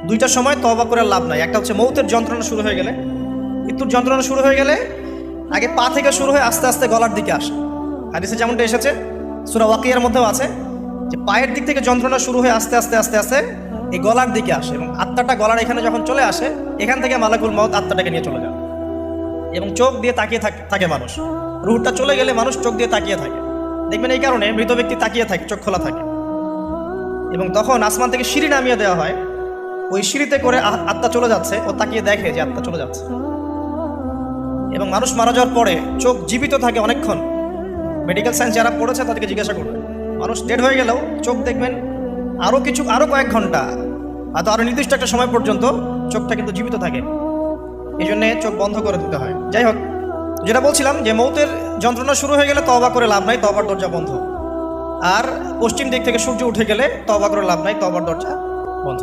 দুইটার সময় তওবা করে লাভ নাই। একটা হচ্ছে মৌতের যন্ত্রণা শুরু হয়ে গেলে, মৃত্যুর যন্ত্রণা শুরু হয়ে গেলে আগে পা থেকে শুরু হয়ে আস্তে আস্তে গলার দিকে আসে। হাদিসে যেমনটা এসেছে, সূরা ওয়াকিয়ার মধ্যেও আছে যে পায়ের দিক থেকে যন্ত্রণা শুরু হয়ে আস্তে আস্তে আস্তে আস্তে এই গলার দিকে আসে, এবং আত্মাটা গলার এখানে যখন চলে আসে, এখান থেকে মালাকুল মউত আত্মাটাকে নিয়ে চলে যায় এবং চোখ দিয়ে তাকিয়ে থাকে মানুষ। রুহটা চলে গেলে মানুষ চোখ দিয়ে তাকিয়ে থাকে, দেখবেন এই কারণে মৃত ব্যক্তি তাকিয়ে থাকে, চোখ খোলা থাকে। এবং তখন আসমান থেকে সিঁড়ি নামিয়ে দেওয়া হয়, ওই সিঁড়িতে করে আত্মা চলে যাচ্ছে, ও তাকিয়ে দেখে যে আত্মা চলে যাচ্ছে। এবং মানুষ মারা যাওয়ার পরে চোখ জীবিত থাকে অনেকক্ষণ। মেডিকেল সায়েন্স যারা পড়েছে তাদেরকে জিজ্ঞাসা করবে, মানুষ ডেড হয়ে গেলেও চোখ দেখবেন আরও কয়েক ঘন্টা, হয়তো আরও নির্দিষ্ট একটা সময় পর্যন্ত চোখটা কিন্তু জীবিত থাকে। এই জন্যে চোখ বন্ধ করে দিতে হয়। যাই হোক, যেটা বলছিলাম যে মৌতের যন্ত্রণা শুরু হয়ে গেলে তওবা করে লাভ নাই, তওবার দরজা বন্ধ। আর পশ্চিম দিক থেকে সূর্য উঠে গেলে তওবা করে লাভ নাই, তওবার দরজা বন্ধ।